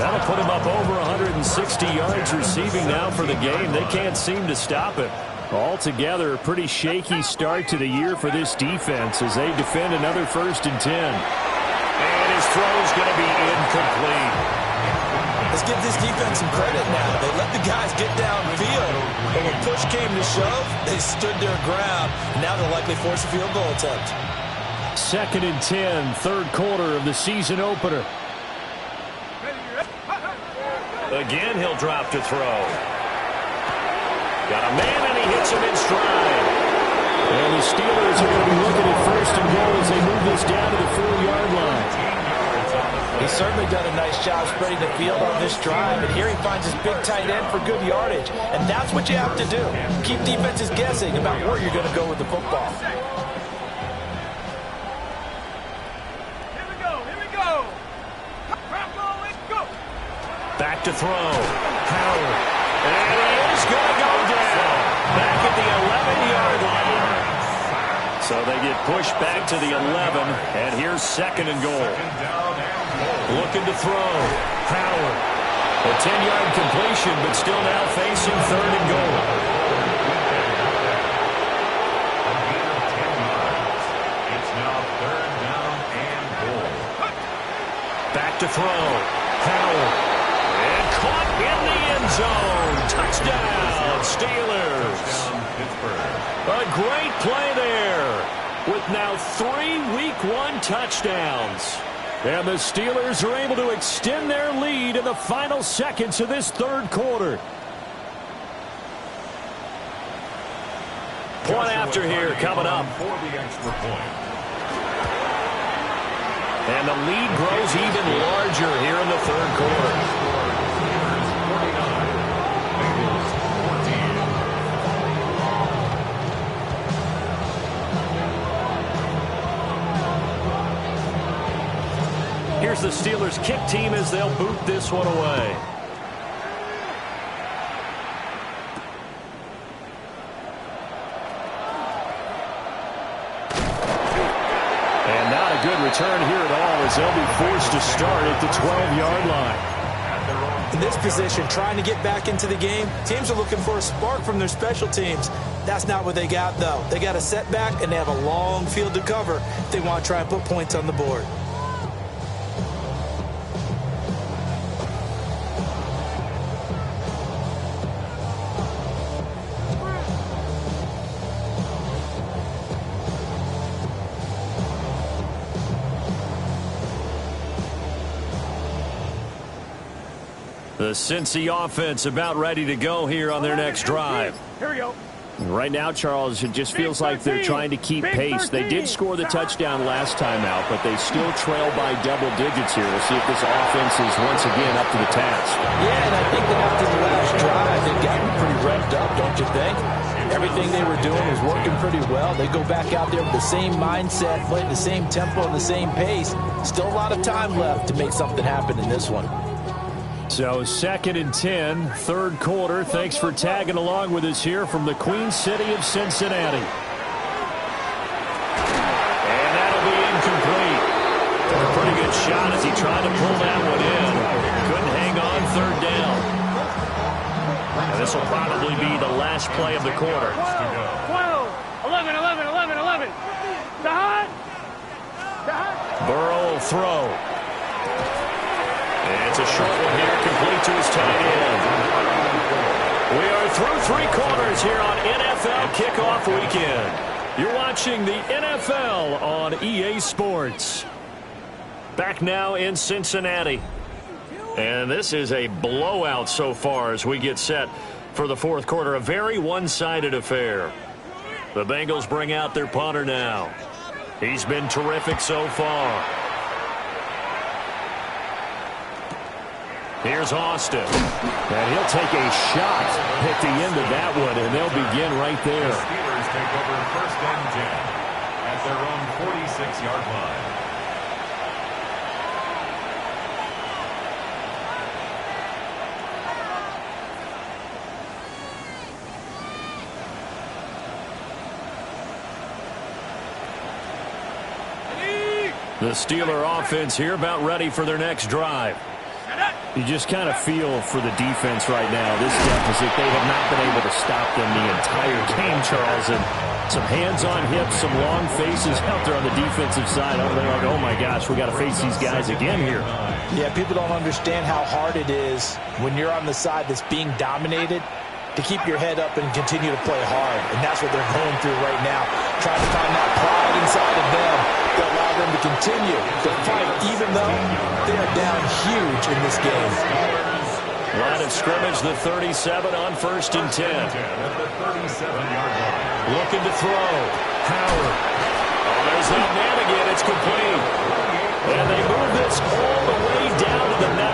That'll put him up over 160 yards receiving now for the game. They can't seem to stop it. Altogether, a pretty shaky start to the year for this defense as they defend another 1st and 10. And his throw's going to be incomplete. Let's give this defense some credit now. They let the guys get downfield, but when push came to shove, they stood their ground. Now they'll likely force a field goal attempt. 2nd and 10, third quarter of the season opener. Again, he'll drop to throw. Got a man, and he hits him in stride. And the Steelers are going to be looking at 1st and goal as they move this down to the 4-yard line. He's certainly done a nice job spreading the field on this drive, and here he finds his big tight end for good yardage. And that's what you have to do. Keep defenses guessing about where you're going to go with the football. Here we go, here we go. Let's go. Back to throw. Howard. And he is going to go down. Back at the 11-yard line. So they get pushed back to the 11, and here's 2nd and goal. Looking to throw. Howard. A 10-yard completion, but still now facing 3rd and goal. It's now 3rd down and goal. Back to throw. Howard. And caught in the end zone. Touchdown, Steelers. A great play there with now 3 Week 1 touchdowns. And the Steelers are able to extend their lead in the final seconds of this third quarter. Point after here coming up. For the extra point. And the lead grows even larger here in the third quarter. Here's the Steelers kick team as they'll boot this one away. And not a good return here at all as they'll be forced to start at the 12-yard line. In this position, trying to get back into the game, teams are looking for a spark from their special teams. That's not what they got, though. They got a setback, and they have a long field to cover if they want to try and put points on the board. The Cincy offense about ready to go here on their next drive. Here we go. Right now, Charles, it just feels like they're trying to keep pace. They did score the touchdown last time out, but they still trail by double digits here. We'll see if this offense is once again up to the task. Yeah, and I think that after the last drive, they've gotten pretty revved up, don't you think? Everything they were doing was working pretty well. They go back out there with the same mindset, play the same tempo and the same pace. Still a lot of time left to make something happen in this one. So 2nd and 10, third quarter. Thanks for tagging along with us here from the Queen City of Cincinnati. And that'll be incomplete. Took a pretty good shot as he tried to pull that one in. Couldn't hang on, third down. And this will probably be the last play of the quarter. 12, 11, 11, 11, 11. Burrow will throw. And it's a short one here, complete to his tight end. We are through 3 quarters here on NFL Kickoff Weekend. You're watching the NFL on EA Sports. Back now in Cincinnati. And this is a blowout so far as we get set for the fourth quarter. A very one-sided affair. The Bengals bring out their punter now. He's been terrific so far. Here's Austin. And he'll take a shot at the end of that one, and they'll begin right there. The Steelers take over 1st and 10 at their own 46-yard line. The Steeler offense here about ready for their next drive. You just kind of feel for the defense right now. This deficit, they have not been able to stop them the entire game, Charles. And some hands on hips, some long faces out there on the defensive side. They're like, oh, my gosh, we got to face these guys again here. Yeah, people don't understand how hard it is when you're on the side that's being dominated to keep your head up and continue to play hard. And that's what they're going through right now, trying to find that pride inside of them to allow them to continue to fight, even though they are down huge in this game. Line of scrimmage, the 37 on 1st and 10. Looking to throw. Howard. Oh, there's that man again. It's complete. And they move this all the way down to the 9.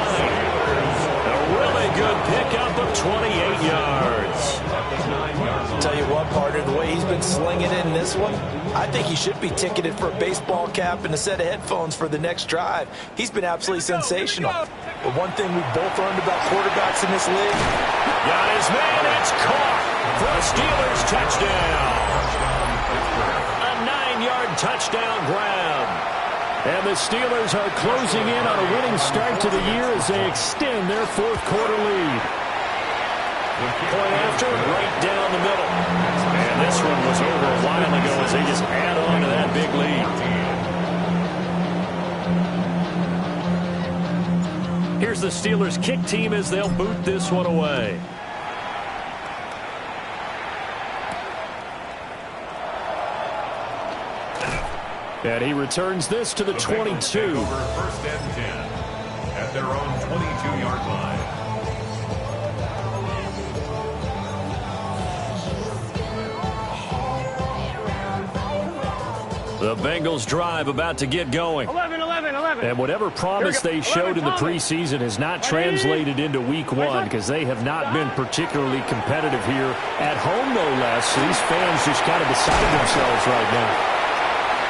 A really good pickup of 28 yards. Tell you what, partner, the way he's been slinging in this one, I think he should be ticketed for a baseball cap and a set of headphones for the next drive. He's been absolutely sensational. But one thing we've both learned about quarterbacks in this league. Got his man. It's caught for a Steelers touchdown. A 9-yard touchdown grab. And the Steelers are closing in on a winning start to the year as they extend their fourth quarter lead. Point after, right down the middle. And this one was over a while ago as they just add on to that big lead. Here's the Steelers kick team as they'll boot this one away. And he returns this to the 22. Over 1st and 10 at their own 22-yard line. The Bengals drive about to get going. 11, 11, 11. And whatever promise they showed in the preseason has not translated into week one because they have not been particularly competitive here at home, no less. So these fans just kind of beside themselves right now.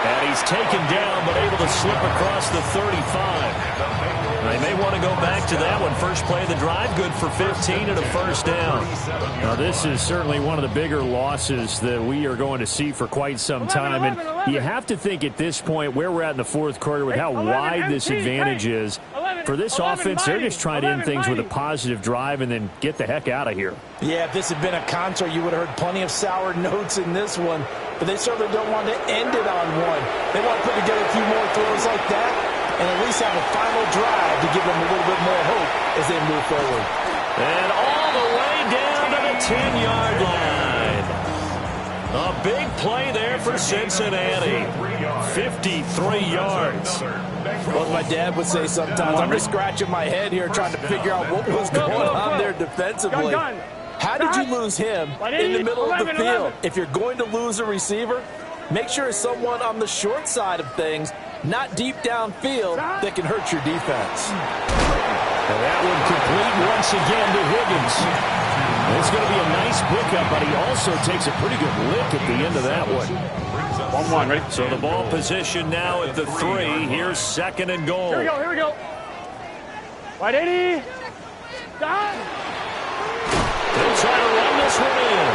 And he's taken down but able to slip across the 35. They may want to go back to that one. First play of the drive, good for 15 and a first down. Now, this is certainly one of the bigger losses that we are going to see for quite some time. And you have to think at this point where we're at in the fourth quarter with how wide this advantage is. For this offense, they're just trying to end things with a positive drive and then get the heck out of here. Yeah, if this had been a concert, you would have heard plenty of sour notes in this one. But they certainly don't want to end it on one. They want to put together a few more throws like that and at least have a final drive to give them a little bit more hope as they move forward. And all the way down to the 10-yard line. A big play there for Cincinnati. 53 yards. Well, my dad would say sometimes, I'm just scratching my head here trying to figure out what was going on there defensively. How did you lose him in the middle of the field? If you're going to lose a receiver, make sure it's someone on the short side of things, not deep downfield, that can hurt your defense. And that one complete once again to Higgins. It's going to be a nice pickup, but he also takes a pretty good lick at the end of that one. 1-1, ready? So the ball position now at the 3. Here's second and goal. Here we go, here we go. Wide 80. Done. They'll try to run this one in.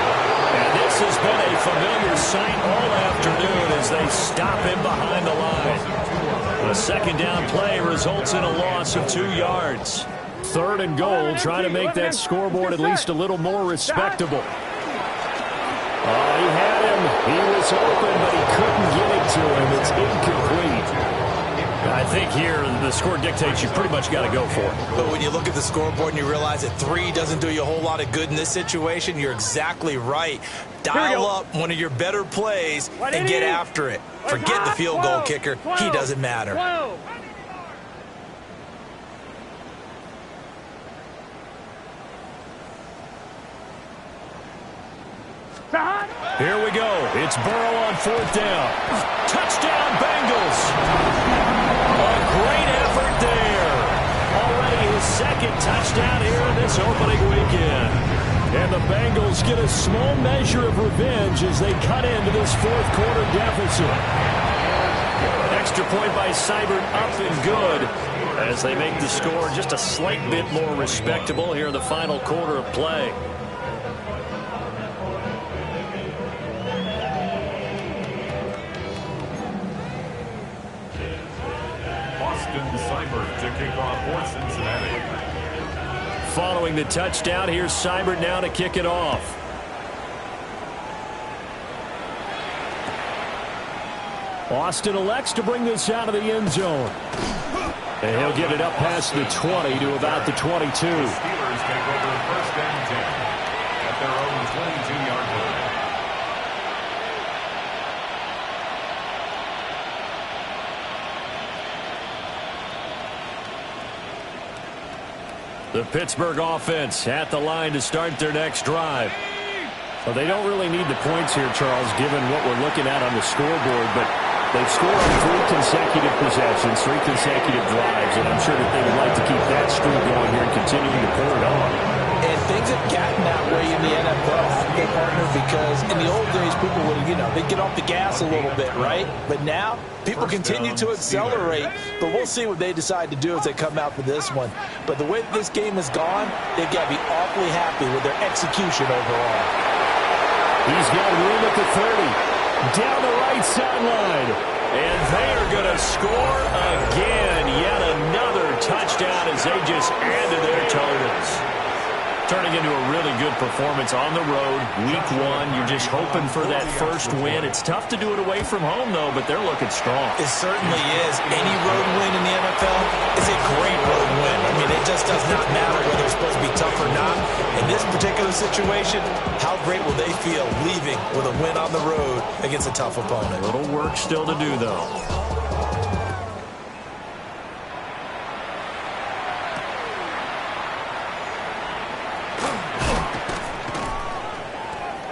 And this has been a familiar sight all afternoon as they stop him behind the line. A second down play results in a loss of 2 yards. Third and goal, trying to make that scoreboard at least a little more respectable. Oh, he had him. He was open, but he couldn't get it to him. It's incomplete. I think here the score dictates you pretty much got to go for it. But when you look at the scoreboard and you realize that 3 doesn't do you a whole lot of good in this situation, you're exactly right. Dial up one of your better plays and get after it. Forget the field goal kicker. He doesn't matter. Here we go. It's Burrow on fourth down. Touchdown, Bengals. A great effort there. Already his second touchdown here in this opening weekend. And the Bengals get a small measure of revenge as they cut into this fourth quarter deficit. Extra point by Seibert up and good as they make the score just a slight bit more respectable here in the final quarter of play. Seibert to kick off for Cincinnati. Following the touchdown, here's Seibert now to kick it off. Austin elects to bring this out of the end zone. And he'll get it up past the 20 to about the 22. The Steelers take over first and 10 at their own 22-yard line. The Pittsburgh offense at the line to start their next drive. Well, they don't really need the points here, Charles, given what we're looking at on the scoreboard, but they've scored on 3 consecutive possessions, 3 consecutive drives, and I'm sure that they would like to keep that streak going here and continuing to pour it on. And things have gotten that way in the NFL, haven't they, partner? Because in the old days, people would, they'd get off the gas a little bit, right? But now, people continue to accelerate, but we'll see what they decide to do as they come out for this one. But the way this game has gone, they've got to be awfully happy with their execution overall. He's got room at the 30. Down the right sideline. And they are going to score again. Yet another touchdown as they just add to their totals. Turning into a really good performance on the road. Week 1, you're just hoping for that first win. It's tough to do it away from home, though, but they're looking strong. It certainly is. Any road win in the NFL is a great road win. I mean, it just does not matter whether it's supposed to be tough or not. In this particular situation, how great will they feel leaving with a win on the road against a tough opponent? A little work still to do, though.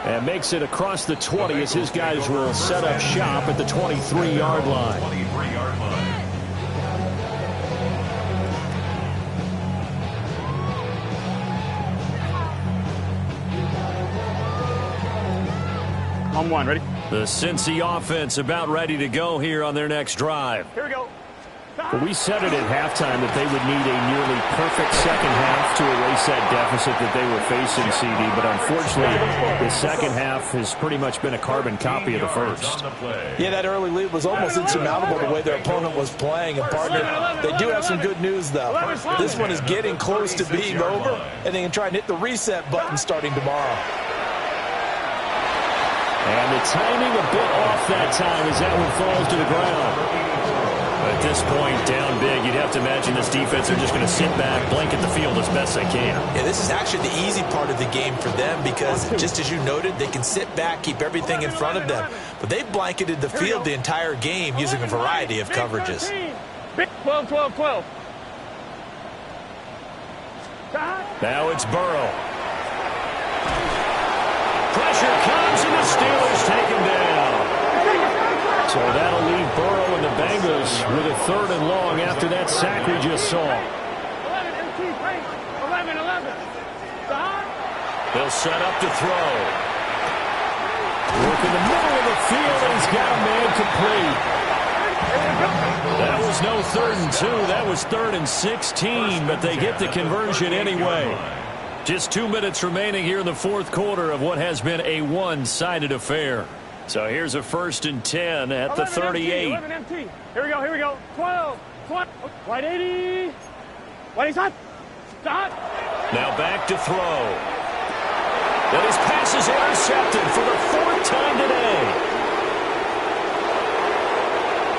And makes it across the 20 as his guys will set up shop at the 23-yard line. 23-yard line. On 1, ready? The Cincy offense about ready to go here on their next drive. Here we go. Well, we said it at halftime that they would need a nearly perfect second half to erase that deficit that they were facing, CD. But unfortunately, the second half has pretty much been a carbon copy of the first. Yeah, that early lead was almost insurmountable the way their opponent was playing. And, partner, they do have some good news, though. This one is getting close to being over, and they can try and hit the reset button starting tomorrow. And the timing a bit off that time as that one falls to the ground. At this point, down big, you'd have to imagine this defense are just going to sit back, blanket the field as best they can. Yeah, this is actually the easy part of the game for them because, just as you noted, they can sit back, keep everything in front of them. But they've blanketed the field the entire game using a variety of coverages. 12, 12, 12. Now it's Burrow. Pressure comes, and the Steelers take him down. So that'll leave Burrow and the Bengals with a 3rd and long after that sack we just saw. 11. They'll set up to throw. Work in the middle of the field, and he's got a man complete. That was no 3rd and 2. That was 3rd and 16, but they get the conversion anyway. Just 2 minutes remaining here in the 4th quarter of what has been a one-sided affair. So here's a 1st and 10 at the 38. 11 MT. Here we go. 12. Wide 80. Wide shot. Now back to throw. And his pass is intercepted for the 4th time today.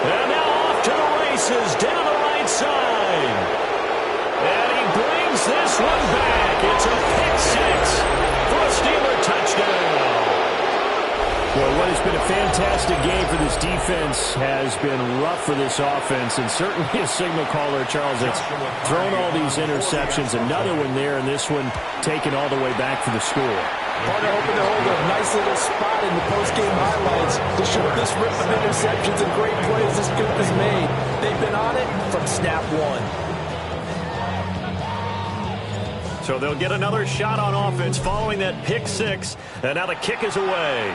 And now off to the races down the right side. And he brings this one back. It's a pick 6 for a Steeler touchdown. Well, what has been a fantastic game for this defense has been rough for this offense, and certainly a signal caller, Charles, that's thrown all these interceptions. Another one there, and this one taken all the way back for the score. Partner hoping to hold a nice little spot in the post-game highlights to show this rip of interceptions and great plays this group has made. They've been on it from snap one. So they'll get another shot on offense following that pick 6, and now the kick is away.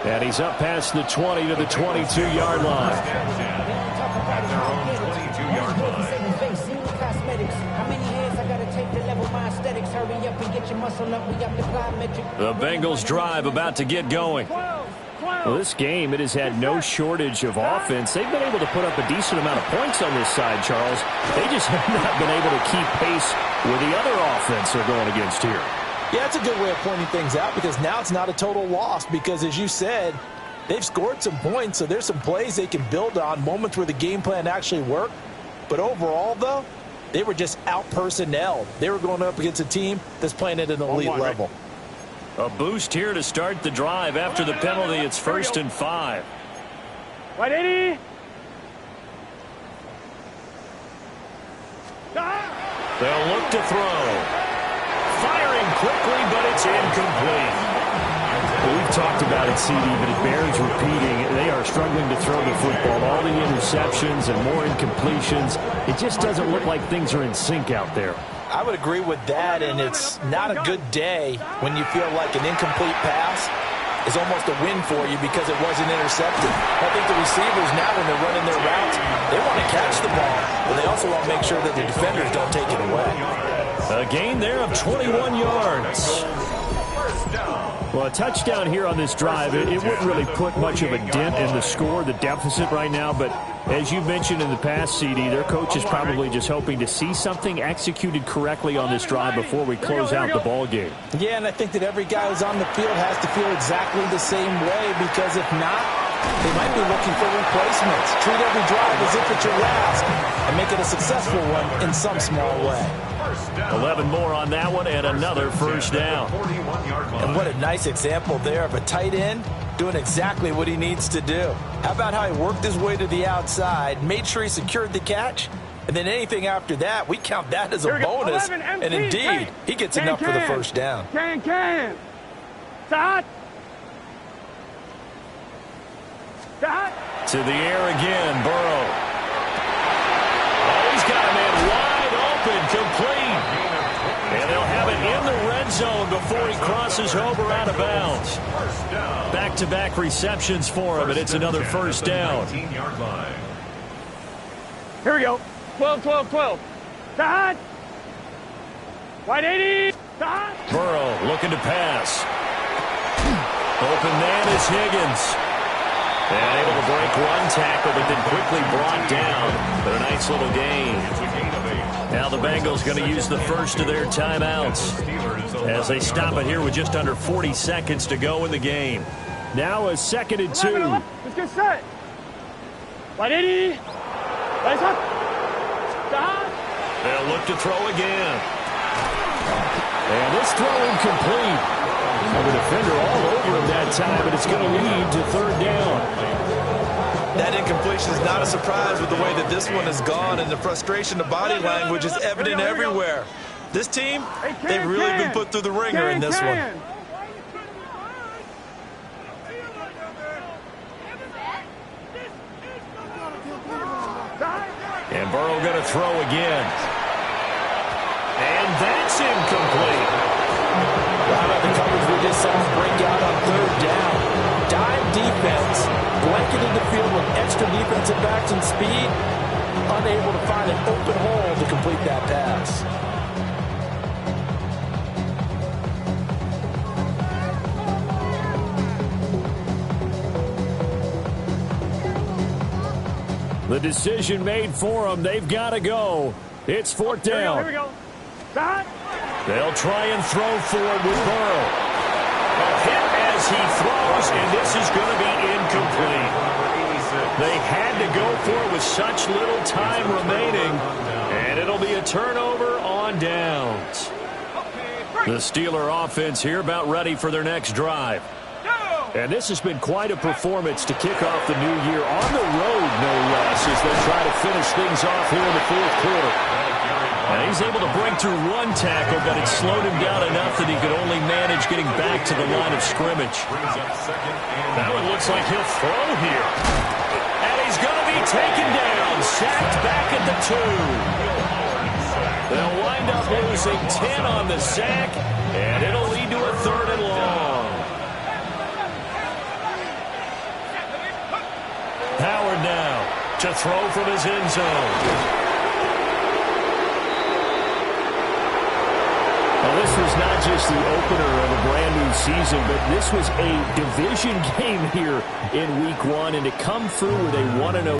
And he's up past the 20 to the 22-yard line. At their own 22-yard line. The Bengals drive about to get going. Well, this game, it has had no shortage of offense. They've been able to put up a decent amount of points on this side, Charles. They just have not been able to keep pace with the other offense they're going against here. Yeah, that's a good way of pointing things out because now it's not a total loss because, as you said, they've scored some points, so there's some plays they can build on, moments where the game plan actually worked. But overall, though, they were just out-personnelled. They were going up against a team that's playing at an elite level. A boost here to start the drive after the penalty. It's 1st and 5. Wide 80. They'll look to throw. Firing quickly, but it's incomplete. Well, we've talked about it, CD, but it bears repeating. They are struggling to throw the football. All the interceptions and more incompletions. It just doesn't look like things are in sync out there. I would agree with that, and it's not a good day when you feel like an incomplete pass is almost a win for you because it wasn't intercepted. I think the receivers now, when they're running their routes, they want to catch the ball, but they also want to make sure that the defenders don't take it away. A gain there of 21 yards. Well, a touchdown here on this drive, it wouldn't really put much of a dent in the score, the deficit right now, but as you mentioned in the past, CD, their coach is probably just hoping to see something executed correctly on this drive before we close out the ball game. Yeah, and I think that every guy who's on the field has to feel exactly the same way because if not, they might be looking for replacements. Treat every drive as if it's your last and make it a successful one in some small way. 11 more on that one and another 1st down. And what a nice example there of a tight end doing exactly what he needs to do. How about how he worked his way to the outside, made sure he secured the catch, and then anything after that, we count that as a bonus. And indeed, he gets enough for the 1st down. To the air again, Burrow. Oh, he's got a man wide open, complete. And they'll have it in the red zone before he crosses over out of bounds. Back-to-back receptions for him, and it's another first down. 19-yard line. Here we go. 12, 12, 12. Dot. Wide 80. Dot. Burrow looking to pass. Open man is Higgins. And able to break one tackle, but then quickly brought down. But a nice little gain. Now the Bengals going to use the first of their timeouts as they stop it here with just under 40 seconds to go in the game. Now a 2nd and 2. Let's get set. Wide 80. Nice up. Dot. They'll look to throw again. And this throw incomplete. And the defender all over him that time, but it's going to lead to 3rd down. That incompletion is not a surprise with the way that this one has gone, and the frustration, the body language is evident everywhere. This team, they've really been put through the ringer in this one. And Burrow going to throw again. And that's incomplete. How about the coverage we just saw break out on 3rd down? Dime defense, blanketed the field with extra defensive backs and speed, unable to find an open hole to complete that pass. The decision made for them. They've got to go. It's 4th down. Here we go. Dot. They'll try and throw for it with Burrow. A hit as he throws, and this is going to be incomplete. They had to go for it with such little time remaining, and it'll be a turnover on downs. The Steeler offense here about ready for their next drive. And this has been quite a performance to kick off the new year on the road, no less, as they try to finish things off here in the 4th quarter. And he's able to break through one tackle, but it slowed him down enough that he could only manage getting back to the line of scrimmage. That one looks like he'll throw here. And he's going to be taken down, sacked back at the 2. They'll wind up losing 10 on the sack, and it'll lead to a 3rd and long. Howard now to throw from his end zone. Well, this was not just the opener of a brand new season, but this was a division game here in Week 1, and to come through with a 1-0